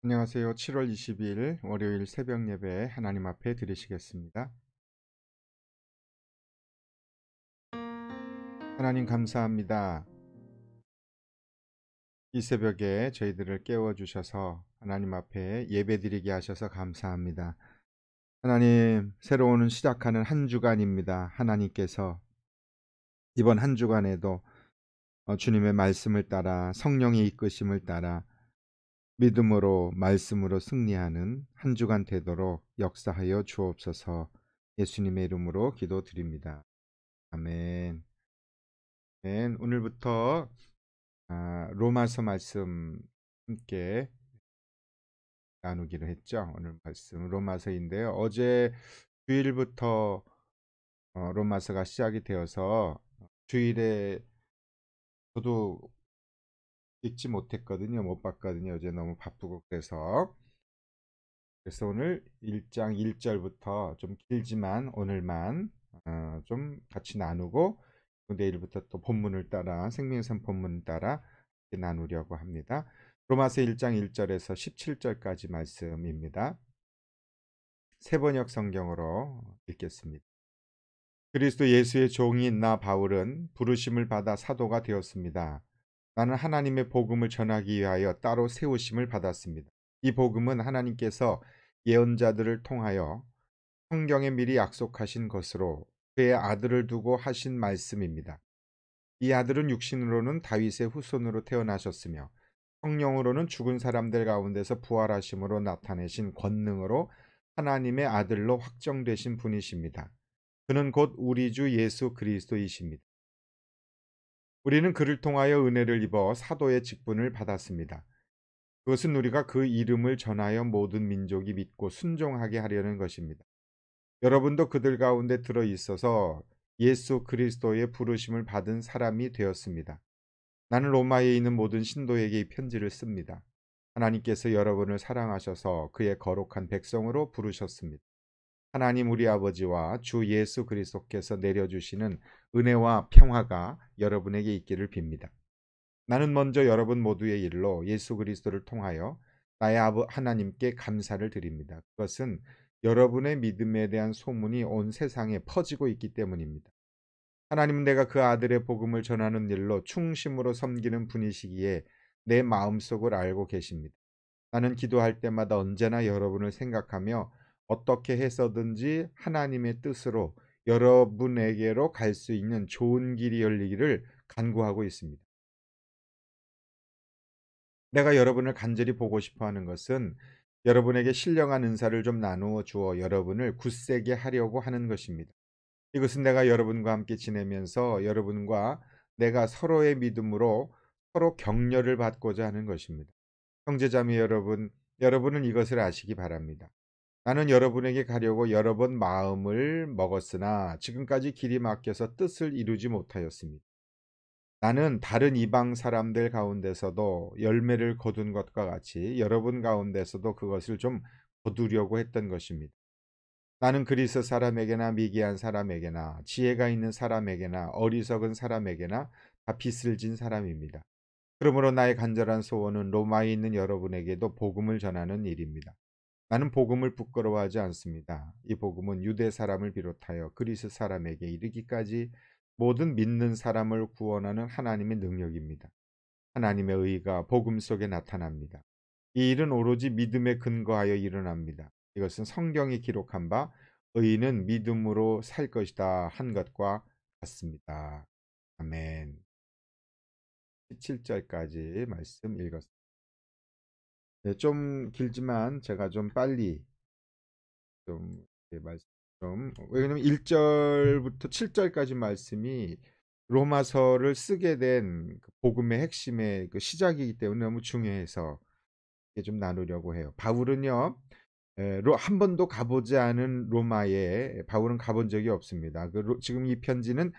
안녕하세요. 7월 22일 월요일 새벽 예배 하나님 앞에 드리시겠습니다. 하나님 감사합니다. 이 새벽에 저희들을 깨워주셔서 하나님 앞에 예배 드리게 하셔서 감사합니다. 하나님, 새로운 시작하는 한 주간입니다. 하나님께서 이번 한 주간에도 주님의 말씀을 따라 성령의 이끄심을 따라 믿음으로 말씀으로 승리하는 한 주간 되도록 역사하여 주옵소서. 예수님의 이름으로 기도드립니다. 아멘. 네, 오늘부터 로마서 말씀 함께 나누기로 했죠. 오늘 말씀 로마서인데요. 어제 주일부터 로마서가 시작이 되어서 주일에 저도 읽지 못했거든요. 못 봤거든요. 어제 너무 바쁘고 그래서 오늘 1장 1절부터 좀 길지만 오늘만 좀 같이 나누고 내일부터 또 본문을 따라 생명선 본문을 따라 이렇게 나누려고 합니다. 로마서 1장 1절에서 17절까지 말씀입니다. 세번역 성경으로 읽겠습니다. 그리스도 예수의 종인 나 바울은 부르심을 받아 사도가 되었습니다. 나는 하나님의 복음을 전하기 위하여 따로 세우심을 받았습니다. 이 복음은 하나님께서 예언자들을 통하여 성경에 미리 약속하신 것으로 그의 아들을 두고 하신 말씀입니다. 이 아들은 육신으로는 다윗의 후손으로 태어나셨으며 성령으로는 죽은 사람들 가운데서 부활하심으로 나타내신 권능으로 하나님의 아들로 확정되신 분이십니다. 그는 곧 우리 주 예수 그리스도이십니다. 우리는 그를 통하여 은혜를 입어 사도의 직분을 받았습니다. 그것은 우리가 그 이름을 전하여 모든 민족이 믿고 순종하게 하려는 것입니다. 여러분도 그들 가운데 들어 있어서 예수 그리스도의 부르심을 받은 사람이 되었습니다. 나는 로마에 있는 모든 신도에게 이 편지를 씁니다. 하나님께서 여러분을 사랑하셔서 그의 거룩한 백성으로 부르셨습니다. 하나님 우리 아버지와 주 예수 그리스도께서 내려주시는 은혜와 평화가 여러분에게 있기를 빕니다. 나는 먼저 여러분 모두의 일로 예수 그리스도를 통하여 나의 하나님께 감사를 드립니다. 그것은 여러분의 믿음에 대한 소문이 온 세상에 퍼지고 있기 때문입니다. 하나님은 내가 그 아들의 복음을 전하는 일로 충심으로 섬기는 분이시기에 내 마음속을 알고 계십니다. 나는 기도할 때마다 언제나 여러분을 생각하며 어떻게 해서든지 하나님의 뜻으로 여러분에게로 갈 수 있는 좋은 길이 열리기를 간구하고 있습니다. 내가 여러분을 간절히 보고 싶어 하는 것은 여러분에게 신령한 은사를 좀 나누어 주어 여러분을 굳세게 하려고 하는 것입니다. 이것은 내가 여러분과 함께 지내면서 여러분과 내가 서로의 믿음으로 서로 격려를 받고자 하는 것입니다. 형제자매 여러분, 여러분은 이것을 아시기 바랍니다. 나는 여러분에게 가려고 여러 번 마음을 먹었으나 지금까지 길이 막혀서 뜻을 이루지 못하였습니다. 나는 다른 이방 사람들 가운데서도 열매를 거둔 것과 같이 여러분 가운데서도 그것을 좀 거두려고 했던 것입니다. 나는 그리스 사람에게나 미개한 사람에게나 지혜가 있는 사람에게나 어리석은 사람에게나 다 빚을 진 사람입니다. 그러므로 나의 간절한 소원은 로마에 있는 여러분에게도 복음을 전하는 일입니다. 나는 복음을 부끄러워하지 않습니다. 이 복음은 유대 사람을 비롯하여 그리스 사람에게 이르기까지 모든 믿는 사람을 구원하는 하나님의 능력입니다. 하나님의 의가 복음 속에 나타납니다. 이 일은 오로지 믿음에 근거하여 일어납니다. 이것은 성경이 기록한 바 의인은 믿음으로 살 것이다 한 것과 같습니다. 아멘. 17절까지 말씀 읽었습니다. 네, 좀 길지만 제가 좀 빨리 좀 말씀 왜냐면 1절부터 7절까지 말씀이 로마서를 쓰게 된 복음의 핵심의 그 시작이기 때문에 너무 중요해서 좀 나누려고 해요. 바울은요, 한 번도 가보지 않은 로마에 바울은 가본 적이 없습니다. 지금 이 편지는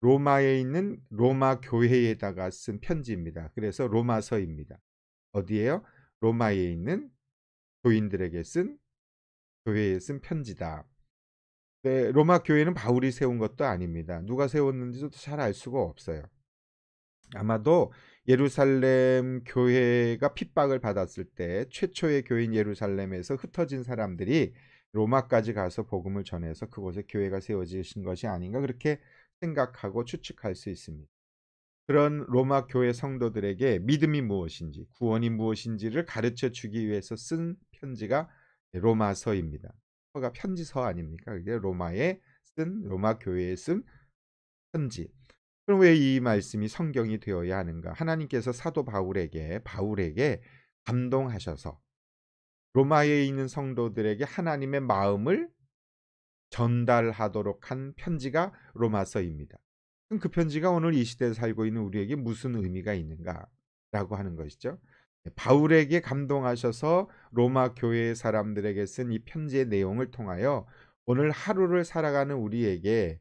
로마에 있는 로마 교회에다가 쓴 편지입니다. 그래서 로마서입니다. 어디에요? 로마에 있는 교인들에게 쓴 교회에 쓴 편지다. 네, 로마 교회는 바울이 세운 것도 아닙니다. 누가 세웠는지도 잘 알 수가 없어요. 아마도 예루살렘 교회가 핍박을 받았을 때 최초의 교인 예루살렘에서 흩어진 사람들이 로마까지 가서 복음을 전해서 그곳에 교회가 세워지신 것이 아닌가 그렇게 생각하고 추측할 수 있습니다. 그런 로마 교회 성도들에게 믿음이 무엇인지, 구원이 무엇인지를 가르쳐 주기 위해서 쓴 편지가 로마서입니다. 서가 편지서 아닙니까? 그게 로마 교회에 쓴 편지. 그럼 왜 이 말씀이 성경이 되어야 하는가? 하나님께서 사도 바울에게 감동하셔서 로마에 있는 성도들에게 하나님의 마음을 전달하도록 한 편지가 로마서입니다. 그럼 그 편지가 오늘 이 시대에 살고 있는 우리에게 무슨 의미가 있는가라고 하는 것이죠. 바울에게 감동하셔서 로마 교회 사람들에게 쓴 이 편지의 내용을 통하여 오늘 하루를 살아가는 우리에게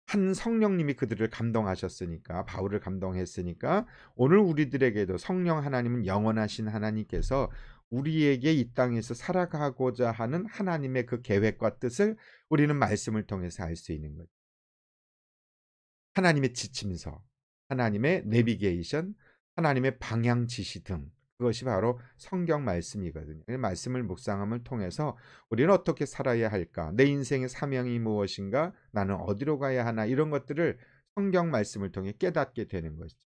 한 성령님이 그들을 감동하셨으니까, 바울을 감동했으니까 오늘 우리들에게도 성령 하나님은 영원하신 하나님께서 우리에게 이 땅에서 살아가고자 하는 하나님의 그 계획과 뜻을 우리는 말씀을 통해서 알 수 있는 거죠. 하나님의 지침서, 하나님의 내비게이션, 하나님의 방향 지시 등, 그것이 바로 성경 말씀이거든요. 말씀을 묵상함을 통해서 우리는 어떻게 살아야 할까? 내 인생의 사명이 무엇인가? 나는 어디로 가야 하나? 이런 것들을 성경 말씀을 통해 깨닫게 되는 것이죠.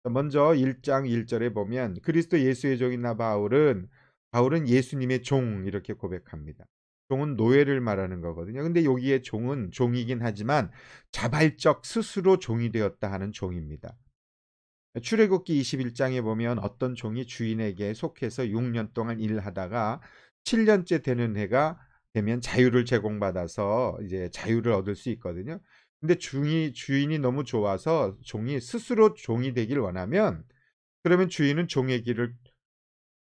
먼저 1장 1절에 보면 그리스도 예수의 종인 나 바울은 예수님의 종 이렇게 고백합니다. 종은 노예를 말하는 거거든요. 근데 여기에 종은 종이긴 하지만 자발적 스스로 종이 되었다 하는 종입니다. 출애굽기 21장에 보면 어떤 종이 주인에게 속해서 6년 동안 일하다가 7년째 되는 해가 되면 자유를 제공받아서 이제 자유를 얻을 수 있거든요. 근데 주인이 너무 좋아서 종이 스스로 종이 되길 원하면 그러면 주인은 종의 길을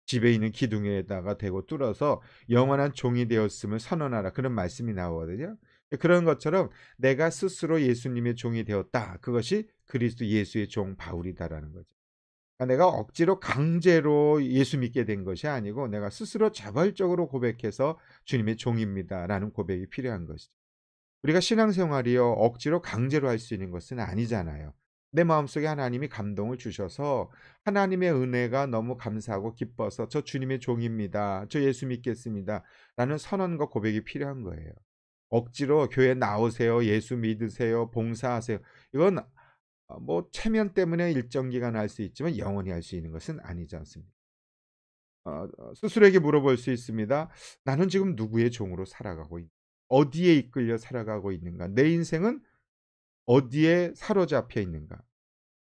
집에 있는 기둥에다가 대고 뚫어서 영원한 종이 되었음을 선언하라 그런 말씀이 나오거든요. 그런 것처럼 내가 스스로 예수님의 종이 되었다. 그것이 그리스도 예수의 종 바울이다라는 거죠. 그러니까 내가 억지로 강제로 예수 믿게 된 것이 아니고 내가 스스로 자발적으로 고백해서 주님의 종입니다라는 고백이 필요한 것이죠. 우리가 신앙생활이요 억지로 강제로 할 수 있는 것은 아니잖아요. 내 마음속에 하나님이 감동을 주셔서 하나님의 은혜가 너무 감사하고 기뻐서 저 주님의 종입니다. 저 예수 믿겠습니다. 라는 선언과 고백이 필요한 거예요. 억지로 교회 나오세요. 예수 믿으세요. 봉사하세요. 이건 뭐 체면 때문에 일정 기간 할 수 있지만 영원히 할 수 있는 것은 아니지 않습니까? 스스로에게 물어볼 수 있습니다. 나는 지금 누구의 종으로 살아가고 있는가? 어디에 이끌려 살아가고 있는가? 내 인생은 어디에 사로잡혀 있는가?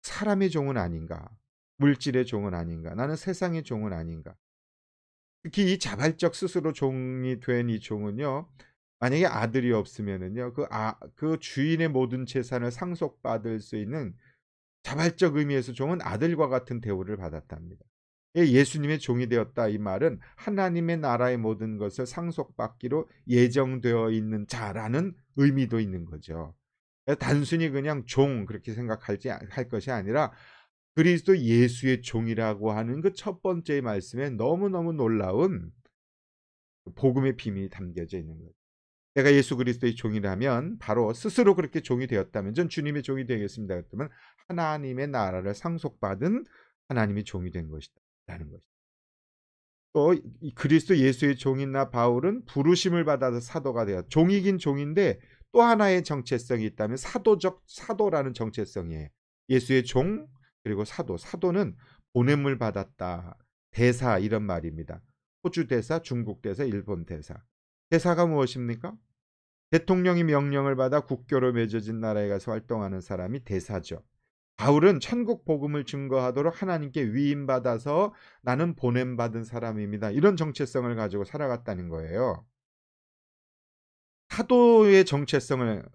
사람의 종은 아닌가? 물질의 종은 아닌가? 나는 세상의 종은 아닌가? 특히 이 자발적 스스로 종이 된 이 종은요. 만약에 아들이 없으면은요. 그 주인의 모든 재산을 상속받을 수 있는 자발적 의미에서 종은 아들과 같은 대우를 받았답니다. 예수님의 종이 되었다 이 말은 하나님의 나라의 모든 것을 상속받기로 예정되어 있는 자라는 의미도 있는 거죠. 단순히 그냥 종 그렇게 할 것이 아니라 그리스도 예수의 종이라고 하는 그 첫 번째 말씀에 너무너무 놀라운 복음의 비밀이 담겨져 있는 거예요. 내가 예수 그리스도의 종이라면 바로 스스로 그렇게 종이 되었다면 전 주님의 종이 되겠습니다. 그랬다면 하나님의 나라를 상속받은 하나님의 종이 된 것이다. 라는 것이죠. 또 이 그리스도 예수의 종인 나 바울은 부르심을 받아서 사도가 되어 종이긴 종인데 또 하나의 정체성이 있다면 사도라는 정체성이에요. 예수의 종 그리고 사도는 보냄을 받았다. 대사 이런 말입니다. 호주 대사, 중국 대사, 일본 대사. 대사가 무엇입니까? 대통령이 명령을 받아 국교로 맺어진 나라에 가서 활동하는 사람이 대사죠. 바울은 천국 복음을 증거하도록 하나님께 위임받아서 나는 보냄받은 사람입니다. 이런 정체성을 가지고 살아갔다는 거예요.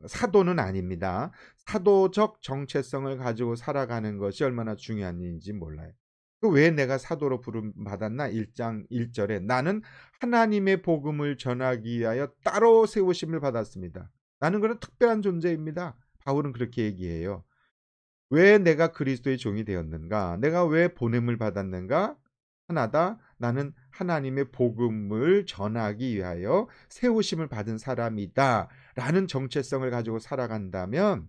사도는 아닙니다. 사도적 정체성을 가지고 살아가는 것이 얼마나 중요한지 몰라요. 왜 내가 사도로 부름 받았나? 1장 1절에 나는 하나님의 복음을 전하기 위하여 따로 세우심을 받았습니다. 나는 그런 특별한 존재입니다. 바울은 그렇게 얘기해요. 왜 내가 그리스도의 종이 되었는가? 내가 왜 보냄을 받았는가? 하나다. 나는 하나님의 복음을 전하기 위하여 세우심을 받은 사람이다. 라는 정체성을 가지고 살아간다면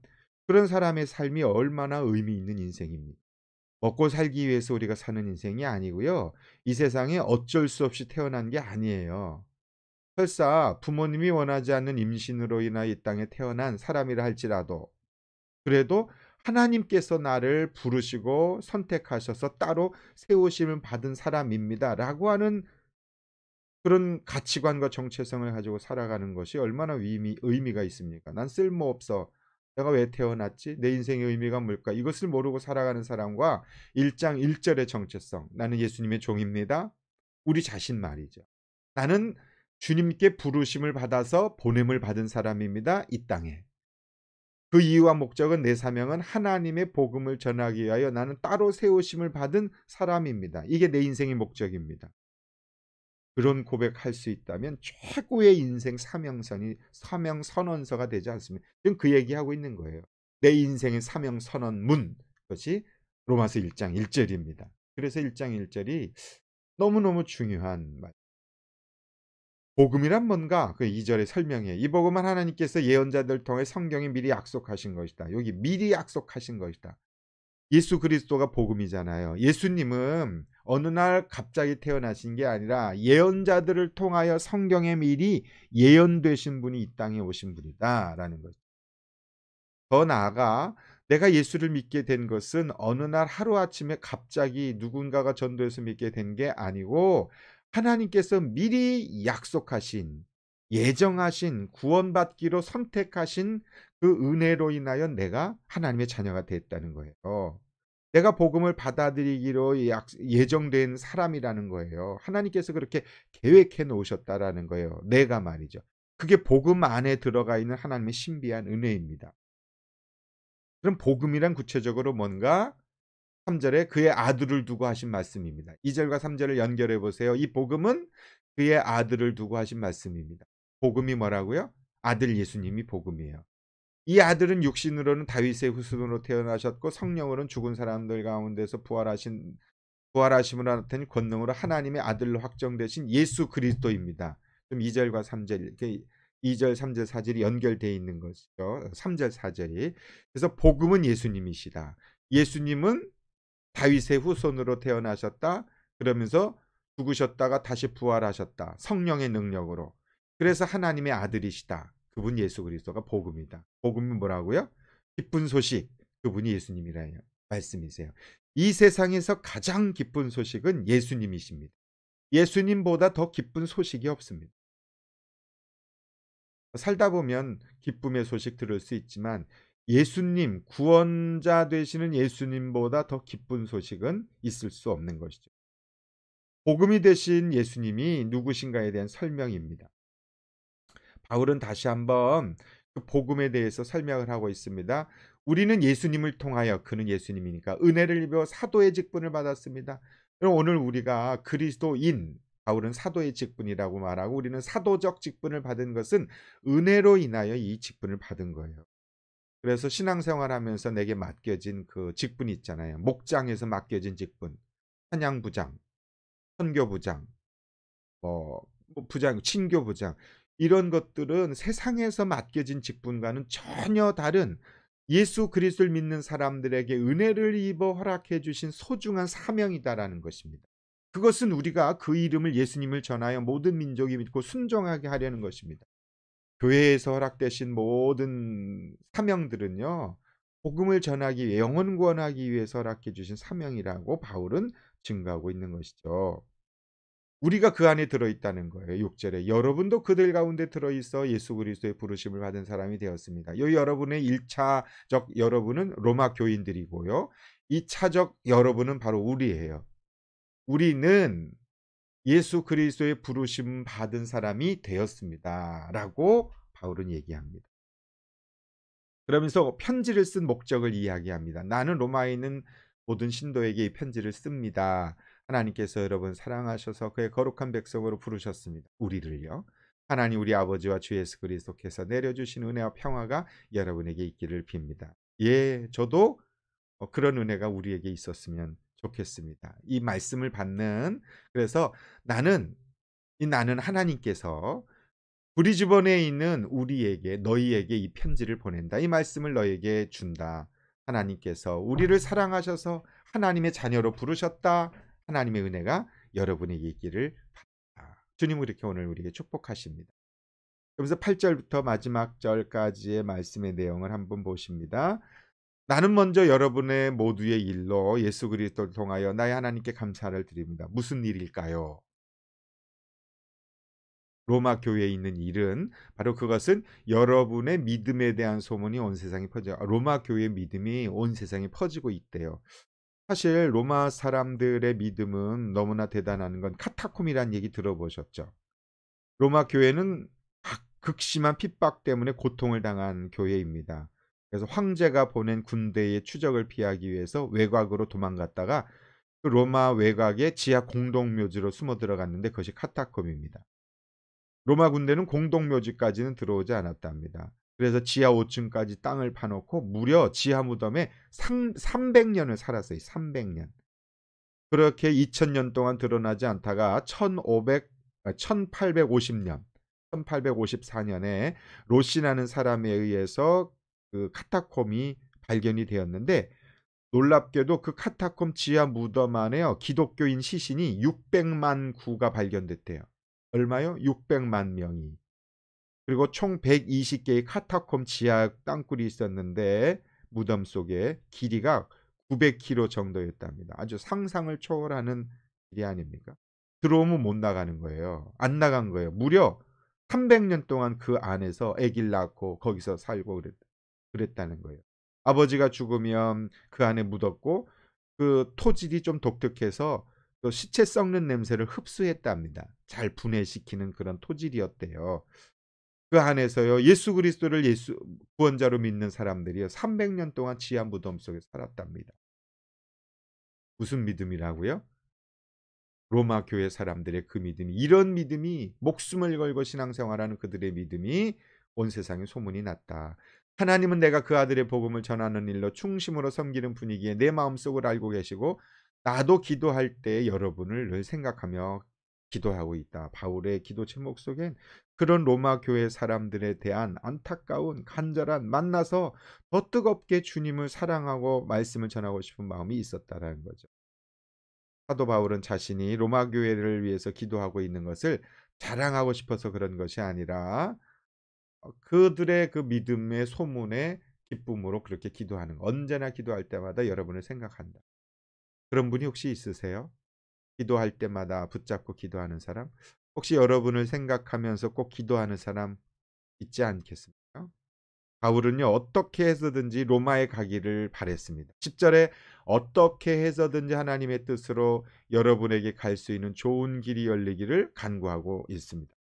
그런 사람의 삶이 얼마나 의미 있는 인생입니까? 먹고 살기 위해서 우리가 사는 인생이 아니고요. 이 세상에 어쩔 수 없이 태어난 게 아니에요. 설사 부모님이 원하지 않는 임신으로 인하여 이 땅에 태어난 사람이라 할지라도 그래도 하나님께서 나를 부르시고 선택하셔서 따로 세우심을 받은 사람입니다라고 하는 그런 가치관과 정체성을 가지고 살아가는 것이 얼마나 의미가 있습니까? 난 쓸모없어. 내가 왜 태어났지? 내 인생의 의미가 뭘까? 이것을 모르고 살아가는 사람과 1장 1절의 정체성. 나는 예수님의 종입니다. 우리 자신 말이죠. 나는 주님께 부르심을 받아서 보냄을 받은 사람입니다. 이 땅에. 그 이유와 목적은 내 사명은 하나님의 복음을 전하기 위하여 나는 따로 세우심을 받은 사람입니다. 이게 내 인생의 목적입니다. 그런 고백할 수 있다면 최고의 인생 사명 선언서가 되지 않습니까? 지금 그 얘기하고 있는 거예요. 내 인생의 사명 선언문, 그것이 로마서 1장 1절입니다. 그래서 1장 1절이 너무너무 중요한 말. 복음이란 뭔가? 그 2절에 설명해. 이 복음은 하나님께서 예언자들 통해 성경에 미리 약속하신 것이다. 여기 미리 약속하신 것이다. 예수 그리스도가 복음이잖아요. 예수님은 어느 날 갑자기 태어나신 게 아니라 예언자들을 통하여 성경에 미리 예언되신 분이 이 땅에 오신 분이다라는 거죠. 더 나아가 내가 예수를 믿게 된 것은 어느 날 하루아침에 갑자기 누군가가 전도해서 믿게 된 게 아니고 하나님께서 미리 약속하신 예정하신 구원받기로 선택하신 그 은혜로 인하여 내가 하나님의 자녀가 됐다는 거예요. 내가 복음을 받아들이기로 예정된 사람이라는 거예요. 하나님께서 그렇게 계획해 놓으셨다라는 거예요. 내가 말이죠. 그게 복음 안에 들어가 있는 하나님의 신비한 은혜입니다. 그럼 복음이란 구체적으로 뭔가 3절에 그의 아들을 두고 하신 말씀입니다. 2절과 3절을 연결해 보세요. 이 복음은 그의 아들을 두고 하신 말씀입니다. 복음이 뭐라고요? 아들 예수님이 복음이에요. 이 아들은 육신으로는 다윗의 후손으로 태어나셨고 성령으로는 죽은 사람들 가운데서 부활하심을 나타낸 권능으로 하나님의 아들로 확정되신 예수 그리스도입니다. 그럼 2절과 3절 2절, 3절, 4절이 연결되어 있는 것이죠. 3절, 4절이. 그래서 복음은 예수님이시다. 예수님은 다윗의 후손으로 태어나셨다. 그러면서 죽으셨다가 다시 부활하셨다. 성령의 능력으로. 그래서 하나님의 아들이시다. 그분 예수 그리스도가 복음이다. 복음은 뭐라고요? 기쁜 소식. 그분이 예수님이라는 말씀이세요. 이 세상에서 가장 기쁜 소식은 예수님이십니다. 예수님보다 더 기쁜 소식이 없습니다. 살다 보면 기쁨의 소식 들을 수 있지만 예수님, 구원자 되시는 예수님보다 더 기쁜 소식은 있을 수 없는 것이죠. 복음이 되신 예수님이 누구신가에 대한 설명입니다. 바울은 다시 한번 그 복음에 대해서 설명을 하고 있습니다. 우리는 예수님을 통하여, 그는 예수님이니까 은혜를 입어 사도의 직분을 받았습니다. 그럼 오늘 우리가 그리스도인, 바울은 사도의 직분이라고 말하고 우리는 사도적 직분을 받은 것은 은혜로 인하여 이 직분을 받은 거예요. 그래서 신앙생활하면서 내게 맡겨진 그 직분이 있잖아요. 목장에서 맡겨진 직분, 찬양부장, 선교부장, 부장, 친교부장, 이런 것들은 세상에서 맡겨진 직분과는 전혀 다른 예수 그리스도를 믿는 사람들에게 은혜를 입어 허락해 주신 소중한 사명이다라는 것입니다. 그것은 우리가 그 이름을 예수님을 전하여 모든 민족이 믿고 순종하게 하려는 것입니다. 교회에서 허락되신 모든 사명들은요, 복음을 전하기 위해, 영혼 구원하기 위해서 허락해 주신 사명이라고 바울은 증거하고 있는 것이죠. 우리가 그 안에 들어있다는 거예요. 6절에 여러분도 그들 가운데 들어있어 예수 그리스도의 부르심을 받은 사람이 되었습니다. 이 여러분의 1차적 여러분은 로마 교인들이고요. 2차적 여러분은 바로 우리예요. 우리는 예수 그리스도의 부르심 받은 사람이 되었습니다. 라고 바울은 얘기합니다. 그러면서 편지를 쓴 목적을 이야기합니다. 나는 로마에 있는 모든 신도에게 이 편지를 씁니다. 하나님께서 여러분 사랑하셔서 그의 거룩한 백성으로 부르셨습니다. 우리를요. 하나님 우리 아버지와 주 예수 그리스도께서 내려주신 은혜와 평화가 여러분에게 있기를 빕니다. 예, 저도 그런 은혜가 우리에게 있었으면 좋겠습니다. 이 말씀을 받는, 그래서 나는 하나님께서 브리즈번에 있는 우리에게 너희에게 이 편지를 보낸다. 이 말씀을 너에게 준다. 하나님께서 우리를 사랑하셔서 하나님의 자녀로 부르셨다. 하나님의 은혜가 여러분에게 있기를 바랍니다. 주님 그렇게 오늘 우리에게 축복하십니다. 그러면서 8절부터 마지막 절까지의 말씀의 내용을 한번 보십니다. 나는 먼저 여러분의 모두의 일로 예수 그리스도를 통하여 나의 하나님께 감사를 드립니다. 무슨 일일까요? 로마 교회에 있는 일은 바로 그것은 여러분의 믿음에 대한 소문이 온 세상에 퍼져 로마 교회의 믿음이 온 세상에 퍼지고 있대요. 사실 로마 사람들의 믿음은 너무나 대단한 건 카타콤이라는 얘기 들어보셨죠? 로마 교회는 극심한 핍박 때문에 고통을 당한 교회입니다. 그래서 황제가 보낸 군대의 추적을 피하기 위해서 외곽으로 도망갔다가 그 로마 외곽의 지하 공동묘지로 숨어 들어갔는데 그것이 카타콤입니다. 로마 군대는 공동묘지까지는 들어오지 않았답니다. 그래서 지하 5층까지 땅을 파놓고 무려 지하 무덤에 300년을 살았어요. 300년. 그렇게 2000년 동안 드러나지 않다가 1850년, 1854년에 로시라는 사람에 의해서 그 카타콤이 발견이 되었는데 놀랍게도 그 카타콤 지하 무덤 안에요. 기독교인 시신이 600만 구가 발견됐대요. 얼마요? 600만 명이. 그리고 총 120개의 카타콤 지하 땅굴이 있었는데 무덤 속에 길이가 900km 정도였답니다. 아주 상상을 초월하는 길이 아닙니까? 들어오면 못 나가는 거예요. 안 나간 거예요. 무려 300년 동안 그 안에서 아기를 낳고 거기서 살고 그랬다는 거예요. 아버지가 죽으면 그 안에 묻었고 그 토질이 좀 독특해서 그 시체 썩는 냄새를 흡수했답니다. 잘 분해시키는 그런 토질이었대요. 그 안에서요 예수 그리스도를 예수 구원자로 믿는 사람들이요 300년 동안 지하 무덤 속에 살았답니다. 무슨 믿음이라고요? 로마 교회 사람들의 그 믿음이 이런 믿음이 목숨을 걸고 신앙생활하는 그들의 믿음이 온 세상에 소문이 났다. 하나님은 내가 그 아들의 복음을 전하는 일로 충심으로 섬기는 분위기에 내 마음속을 알고 계시고 나도 기도할 때 여러분을 늘 생각하며 기도하고 있다. 바울의 기도 제목 속엔 그런 로마 교회 사람들에 대한 안타까운 간절한 만나서 더 뜨겁게 주님을 사랑하고 말씀을 전하고 싶은 마음이 있었다라는 거죠. 사도 바울은 자신이 로마 교회를 위해서 기도하고 있는 것을 자랑하고 싶어서 그런 것이 아니라 그들의 그 믿음의 소문에 기쁨으로 그렇게 기도하는 거. 언제나 기도할 때마다 여러분을 생각한다. 그런 분이 혹시 있으세요? 기도할 때마다 붙잡고 기도하는 사람? 혹시 여러분을 생각하면서 꼭 기도하는 사람 있지 않겠습니까? 바울은요 어떻게 해서든지 로마에 가기를 바랬습니다. 10절에 어떻게 해서든지 하나님의 뜻으로 여러분에게 갈 수 있는 좋은 길이 열리기를 간구하고 있습니다.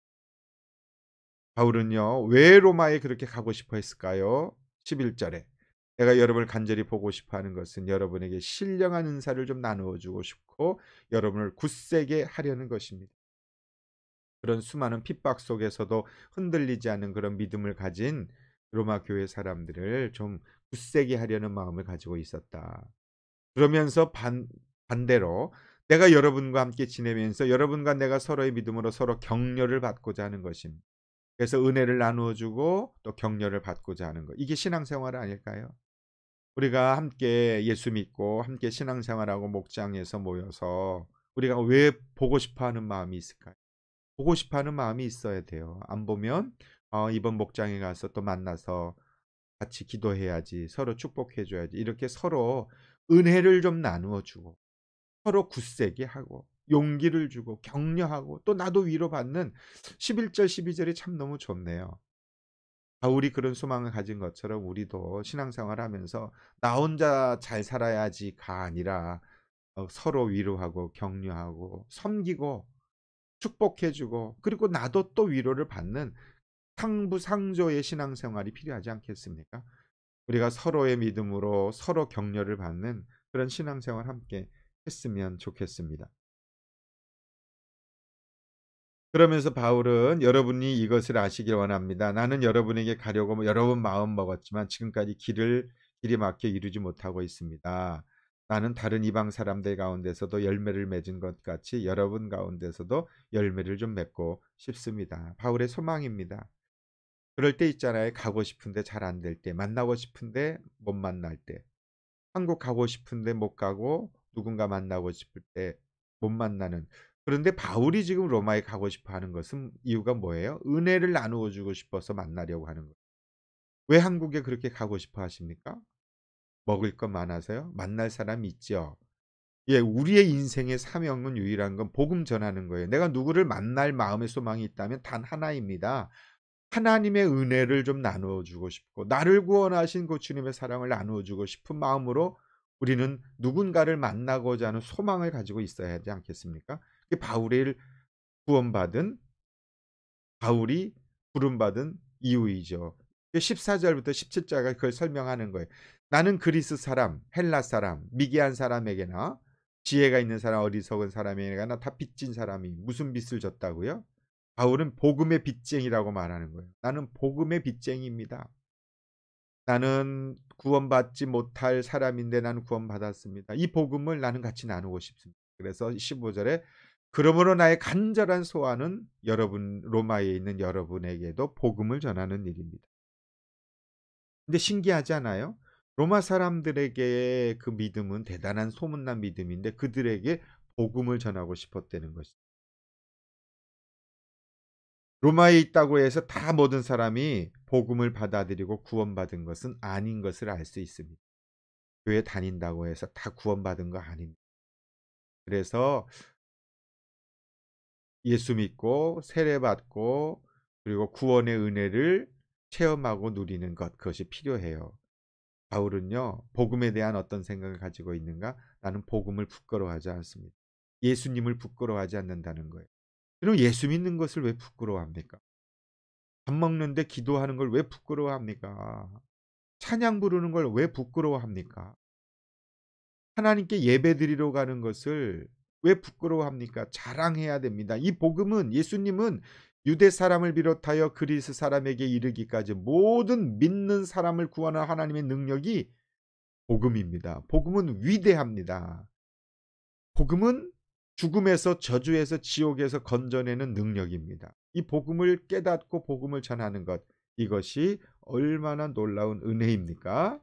바울은요 왜 로마에 그렇게 가고 싶어 했을까요? 11절에 내가 여러분을 간절히 보고 싶어 하는 것은 여러분에게 신령한 은사를 좀 나누어 주고 싶고 여러분을 굳세게 하려는 것입니다. 그런 수많은 핍박 속에서도 흔들리지 않는 그런 믿음을 가진 로마 교회 사람들을 좀 굳세게 하려는 마음을 가지고 있었다. 그러면서 반대로 내가 여러분과 함께 지내면서 여러분과 내가 서로의 믿음으로 서로 격려를 받고자 하는 것입니다. 그래서 은혜를 나누어 주고 또 격려를 받고자 하는 것. 이게 신앙생활 아닐까요? 우리가 함께 예수 믿고 함께 신앙생활하고 목장에서 모여서 우리가 왜 보고 싶어 하는 마음이 있을까요? 보고 싶어 하는 마음이 있어야 돼요. 안 보면 이번 목장에 가서 또 만나서 같이 기도해야지. 서로 축복해 줘야지. 이렇게 서로 은혜를 좀 나누어 주고 서로 굳세게 하고 용기를 주고 격려하고 또 나도 위로받는 11절 12절이 참 너무 좋네요. 바울이 그런 소망을 가진 것처럼 우리도 신앙생활하면서 나 혼자 잘 살아야지가 아니라 서로 위로하고 격려하고 섬기고 축복해주고 그리고 나도 또 위로를 받는 상부상조의 신앙생활이 필요하지 않겠습니까? 우리가 서로의 믿음으로 서로 격려를 받는 그런 신앙생활 함께 했으면 좋겠습니다. 그러면서 바울은 여러분이 이것을 아시길 원합니다. 나는 여러분에게 가려고 여러 번 마음 먹었지만 지금까지 길이 막혀 이루지 못하고 있습니다. 나는 다른 이방 사람들 가운데서도 열매를 맺은 것 같이 여러분 가운데서도 열매를 좀 맺고 싶습니다. 바울의 소망입니다. 그럴 때 있잖아요. 가고 싶은데 잘 안 될 때, 만나고 싶은데 못 만날 때, 한국 가고 싶은데 못 가고 누군가 만나고 싶을 때 못 만나는. 그런데 바울이 지금 로마에 가고 싶어 하는 것은 이유가 뭐예요? 은혜를 나누어 주고 싶어서 만나려고 하는 거예요. 왜 한국에 그렇게 가고 싶어 하십니까? 먹을 것 많아서요? 만날 사람이 있죠. 예, 우리의 인생의 사명은 유일한 건 복음 전하는 거예요. 내가 누구를 만날 마음의 소망이 있다면 단 하나입니다. 하나님의 은혜를 좀 나누어 주고 싶고 나를 구원하신 그 주님의 사랑을 나누어 주고 싶은 마음으로 우리는 누군가를 만나고자 하는 소망을 가지고 있어야 하지 않겠습니까? 그게 구원받은 바울이 부름받은 이유이죠. 14절부터 17절가 그걸 설명하는 거예요. 나는 그리스 사람, 헬라 사람, 미개한 사람에게나 지혜가 있는 사람, 어리석은 사람에게나 다 빚진 사람이 무슨 빚을 졌다고요? 바울은 복음의 빚쟁이라고 말하는 거예요. 나는 복음의 빚쟁이입니다. 나는 구원받지 못할 사람인데 나는 구원받았습니다. 이 복음을 나는 같이 나누고 싶습니다. 그래서 15절에 그러므로 나의 간절한 소원은 여러분 로마에 있는 여러분에게도 복음을 전하는 일입니다. 근데 신기하지 않아요? 로마 사람들에게 그 믿음은 대단한 소문난 믿음인데 그들에게 복음을 전하고 싶었다는 것이죠. 로마에 있다고 해서 다 모든 사람이 복음을 받아들이고 구원받은 것은 아닌 것을 알 수 있습니다. 교회 다닌다고 해서 다 구원받은 거 아닙니다. 그래서 예수 믿고 세례받고 그리고 구원의 은혜를 체험하고 누리는 것 그것이 필요해요. 바울은요. 복음에 대한 어떤 생각을 가지고 있는가? 나는 복음을 부끄러워하지 않습니다. 예수님을 부끄러워하지 않는다는 거예요. 그럼 예수 믿는 것을 왜 부끄러워합니까? 밥 먹는데 기도하는 걸 왜 부끄러워합니까? 찬양 부르는 걸 왜 부끄러워합니까? 하나님께 예배드리러 가는 것을 왜 부끄러워합니까? 자랑해야 됩니다. 이 복음은 예수님은 유대 사람을 비롯하여 그리스 사람에게 이르기까지 모든 믿는 사람을 구하는 하나님의 능력이 복음입니다. 복음은 위대합니다. 복음은 죽음에서 저주에서 지옥에서 건져내는 능력입니다. 이 복음을 깨닫고 복음을 전하는 것 이것이 얼마나 놀라운 은혜입니까?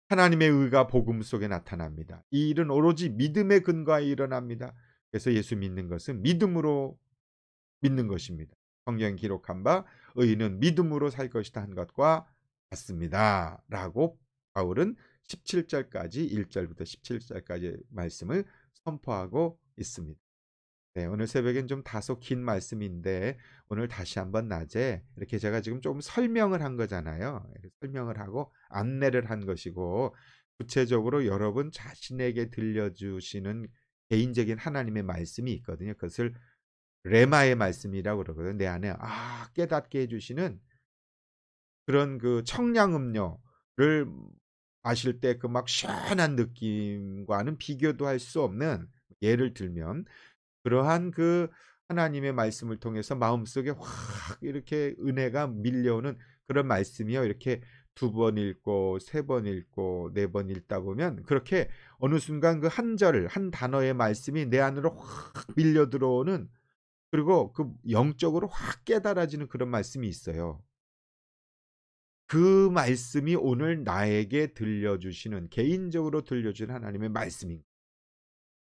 하나님의 의가 복음 속에 나타납니다. 이 일은 오로지 믿음의 근거에 일어납니다. 그래서 예수 믿는 것은 믿음으로 믿는 것입니다. 성경 기록한 바 의인은 믿음으로 살 것이다 한 것과 같습니다. 라고 바울은 17절까지 1절부터 17절까지 말씀을 선포하고 있습니다. 네, 오늘 새벽엔 좀 다소 긴 말씀인데 오늘 다시 한번 낮에 이렇게 제가 지금 좀 설명을 한 거잖아요. 설명을 하고 안내를 한 것이고 구체적으로 여러분 자신에게 들려주시는 개인적인 하나님의 말씀이 있거든요. 그것을 레마의 말씀이라고 그러거든요. 내 안에 깨닫게 해주시는 그런 그 청량음료를 마실 때 그 막 시원한 느낌과는 비교도 할 수 없는 예를 들면 그러한 그 하나님의 말씀을 통해서 마음속에 확 이렇게 은혜가 밀려오는 그런 말씀이요. 이렇게 2번 읽고 3번 읽고 4번 읽다 보면 그렇게 어느 순간 그 한 절, 한 단어의 말씀이 내 안으로 확 밀려 들어오는 그리고 그 영적으로 확 깨달아지는 그런 말씀이 있어요. 그 말씀이 오늘 나에게 들려주시는 개인적으로 들려주는 하나님의 말씀입니다.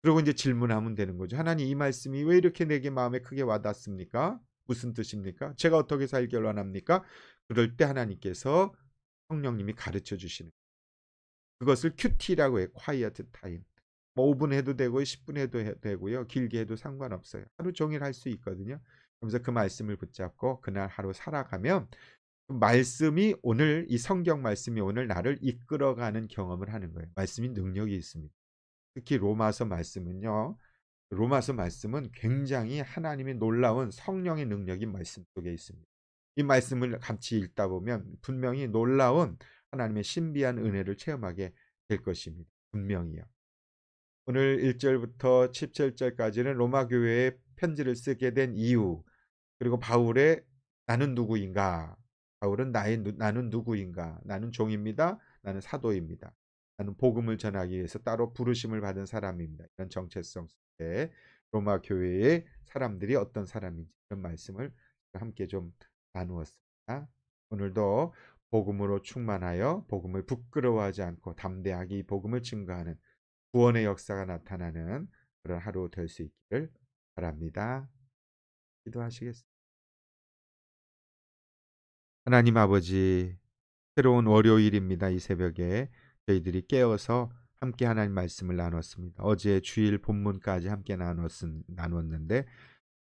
그리고 이제 질문하면 되는 거죠. 하나님 이 말씀이 왜 이렇게 내게 마음에 크게 와닿습니까? 무슨 뜻입니까? 제가 어떻게 살길 원합니까? 그럴 때 하나님께서 성령님이 가르쳐 주시는 그것을 큐티라고 해요. quiet time. 뭐 5분 해도 되고 10분 해도 되고요. 길게 해도 상관없어요. 하루 종일 할 수 있거든요. 그래서 그 말씀을 붙잡고 그날 하루 살아가면 그 말씀이 오늘 이 성경 말씀이 오늘 나를 이끌어가는 경험을 하는 거예요. 말씀이 능력이 있습니다. 특히 로마서 말씀은요. 로마서 말씀은 굉장히 하나님의 놀라운 성령의 능력이 말씀 속에 있습니다. 이 말씀을 같이 읽다 보면 분명히 놀라운 하나님의 신비한 은혜를 체험하게 될 것입니다. 분명히요. 오늘 1절부터 17절까지는 로마 교회에 편지를 쓰게 된 이유 그리고 바울의 나는 누구인가 바울은 나는 누구인가 나는 종입니다. 나는 사도입니다. 나는 복음을 전하기 위해서 따로 부르심을 받은 사람입니다. 이런 정체성 속에 로마 교회의 사람들이 어떤 사람인지 그런 말씀을 함께 좀 나누었습니다. 오늘도 복음으로 충만하여 복음을 부끄러워하지 않고 담대하게 이 복음을 증거하는 구원의 역사가 나타나는 그런 하루 될 수 있기를 바랍니다. 기도하시겠습니다. 하나님 아버지, 새로운 월요일입니다. 이 새벽에 저희들이 깨어서 함께 하나님 말씀을 나눴습니다. 어제 주일 본문까지 함께 나눴는데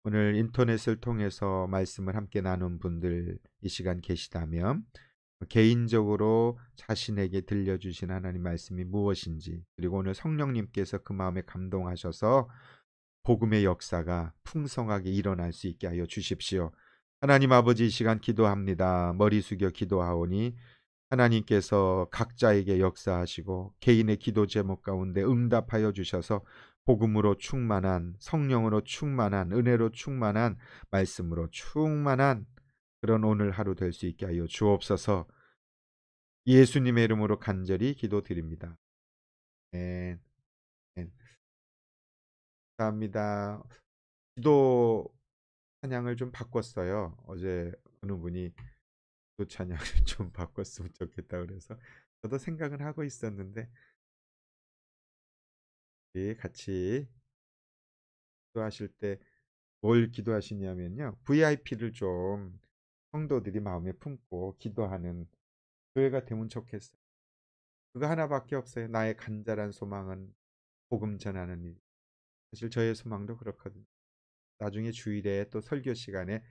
오늘 인터넷을 통해서 말씀을 함께 나눈 분들 이 시간 계시다면 개인적으로 자신에게 들려주신 하나님 말씀이 무엇인지, 그리고 오늘 성령님께서 그 마음에 감동하셔서 복음의 역사가 풍성하게 일어날 수 있게 하여 주십시오. 하나님 아버지, 이 시간 기도합니다. 머리 숙여 기도하오니 하나님께서 각자에게 역사하시고 개인의 기도 제목 가운데 응답하여 주셔서 복음으로 충만한, 성령으로 충만한, 은혜로 충만한, 말씀으로 충만한 그런 오늘 하루 될 수 있게 하여 주옵소서. 예수님의 이름으로 간절히 기도드립니다. 네. 네. 감사합니다. 기도 찬양을 좀 바꿨어요. 어제 어느 분이 기도 찬양을 좀 바꿨으면 좋겠다 그래서 저도 생각은 하고 있었는데 같이 기도하실 때 뭘 기도하시냐면요. VIP를 좀 성도들이 마음에 품고 기도하는 교회가 되면 좋겠어요. 그거 하나밖에 없어요. 나의 간절한 소망은 복음 전하는 일. 사실 저의 소망도 그렇거든요. 나중에 주일에 또 설교 시간에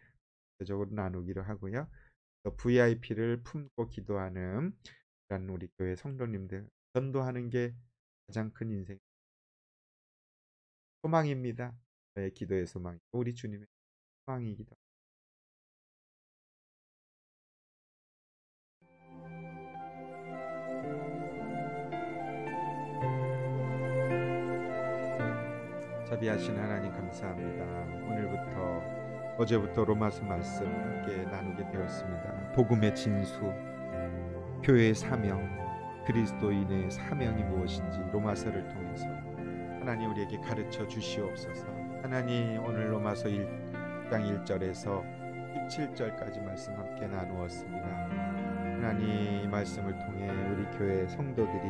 구체적으로 나누기로 하고요. 또 VIP를 품고 기도하는 그런 우리 교회 성도님들 전도하는 게 가장 큰 인생 소망입니다. 저의 기도의 소망, 우리 주님의 소망이기도. 자비하신 하나님 감사합니다. 오늘부터 어제부터 로마서 말씀 함께 나누게 되었습니다. 복음의 진수, 교회의 사명, 그리스도인의 사명이 무엇인지 로마서를 통해서 하나님 우리에게 가르쳐 주시옵소서. 하나님 오늘 로마서 1장 1절에서 17절까지 말씀 함께 나누었습니다. 하나님 이 말씀을 통해 우리 교회 성도들이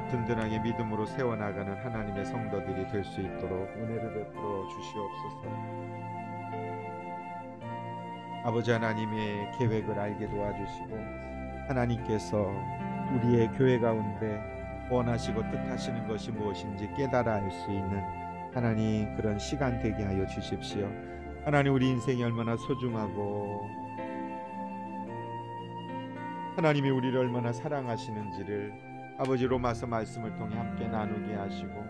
든든하게 믿음으로 세워나가는 하나님의 성도들이 될 수 있도록 은혜를 베풀어 주시옵소서. 아버지 하나님의 계획을 알게 도와주시고 하나님께서 우리의 교회 가운데 원하시고 뜻하시는 것이 무엇인지 깨달아 알 수 있는 하나님 그런 시간 되게 하여 주십시오. 하나님 우리 인생이 얼마나 소중하고 하나님이 우리를 얼마나 사랑하시는지를 아버지 로마서 말씀을 통해 함께 나누게 하시고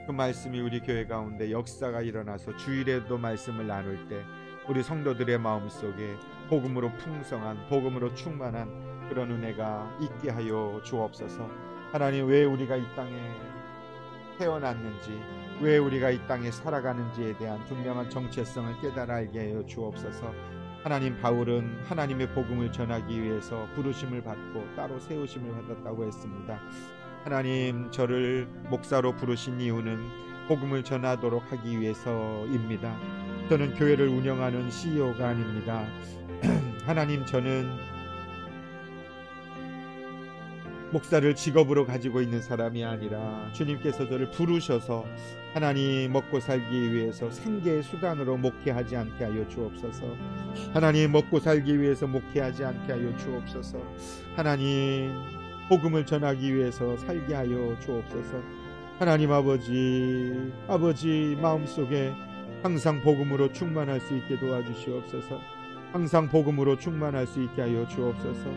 그 말씀이 우리 교회 가운데 역사가 일어나서 주일에도 말씀을 나눌 때 우리 성도들의 마음속에 복음으로 풍성한 복음으로 충만한 그런 은혜가 있게 하여 주옵소서. 하나님 왜 우리가 이 땅에 태어났는지 왜 우리가 이 땅에 살아가는지에 대한 분명한 정체성을 깨달아 알게 하여 주옵소서. 하나님 바울은 하나님의 복음을 전하기 위해서 부르심을 받고 따로 세우심을 받았다고 했습니다. 하나님 저를 목사로 부르신 이유는 복음을 전하도록 하기 위해서입니다. 저는 교회를 운영하는 CEO가 아닙니다. 하나님 저는 목사를 직업으로 가지고 있는 사람이 아니라 주님께서 저를 부르셔서 하나님 먹고 살기 위해서 생계의 수단으로 목회하지 않게 하여 주옵소서. 하나님 먹고 살기 위해서 목회하지 않게 하여 주옵소서. 하나님 복음을 전하기 위해서 살게 하여 주옵소서. 하나님 아버지 마음속에 항상 복음으로 충만할 수 있게 도와주시옵소서. 항상 복음으로 충만할 수 있게 하여 주옵소서.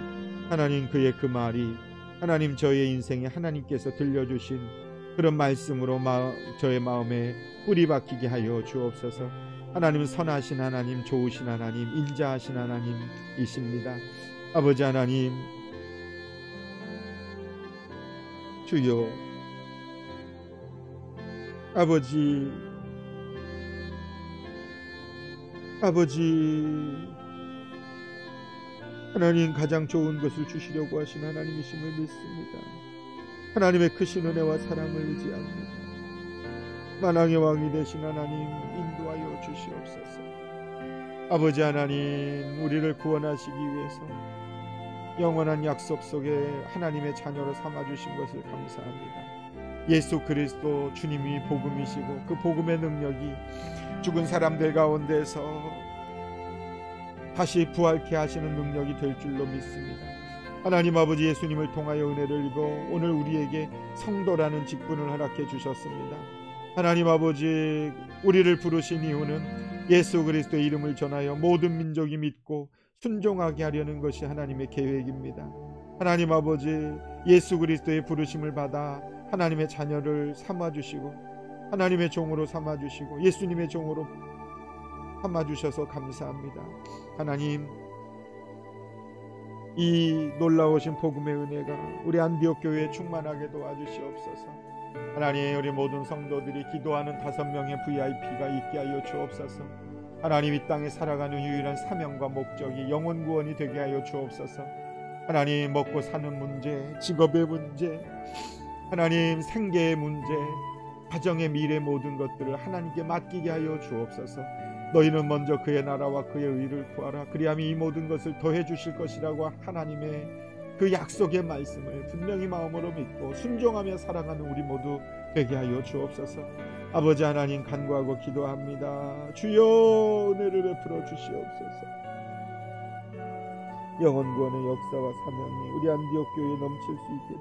하나님 그의 그 말이 하나님 저의 인생에 하나님께서 들려주신 그런 말씀으로 저의 마음에 뿌리 박히게 하여 주옵소서. 하나님 선하신 하나님, 좋으신 하나님, 인자하신 하나님이십니다. 아버지 하나님 주여 아버지 하나님 가장 좋은 것을 주시려고 하신 하나님이심을 믿습니다. 하나님의 크신 은혜와 사랑을 의지합니다. 만왕의 왕이 되신 하나님 인도하여 주시옵소서. 아버지 하나님, 우리를 구원하시기 위해서 영원한 약속 속에 하나님의 자녀로 삼아주신 것을 감사합니다. 예수 그리스도 주님이 복음이시고 그 복음의 능력이 죽은 사람들 가운데서 다시 부활케 하시는 능력이 될 줄로 믿습니다. 하나님 아버지, 예수님을 통하여 은혜를 입어 오늘 우리에게 성도라는 직분을 허락해 주셨습니다. 하나님 아버지, 우리를 부르신 이유는 예수 그리스도의 이름을 전하여 모든 민족이 믿고 순종하게 하려는 것이 하나님의 계획입니다. 하나님 아버지, 예수 그리스도의 부르심을 받아 하나님의 자녀를 삼아주시고 하나님의 종으로 삼아주시고 예수님의 종으로 삼아주셔서 감사합니다. 하나님, 이 놀라우신 복음의 은혜가 우리 안디옥 교회에 충만하게 도와주시옵소서. 하나님, 우리 모든 성도들이 기도하는 5명의 VIP가 있게 하여 주옵소서. 하나님, 이 땅에 살아가는 유일한 사명과 목적이 영혼 구원이 되게 하여 주옵소서. 하나님, 먹고 사는 문제, 직업의 문제, 하나님 생계의 문제, 가정의 미래 모든 것들을 하나님께 맡기게 하여 주옵소서. 너희는 먼저 그의 나라와 그의 의를 구하라. 그리하면 이 모든 것을 더해 주실 것이라고 하나님의 그 약속의 말씀을 분명히 마음으로 믿고 순종하며 살아가는 우리 모두 되게 하여 주옵소서. 아버지 하나님, 간구하고 기도합니다. 주여 은혜를 베풀어 주시옵소서. 영혼 구원의 역사와 사명이 우리 안디옥 교회에 넘칠 수 있게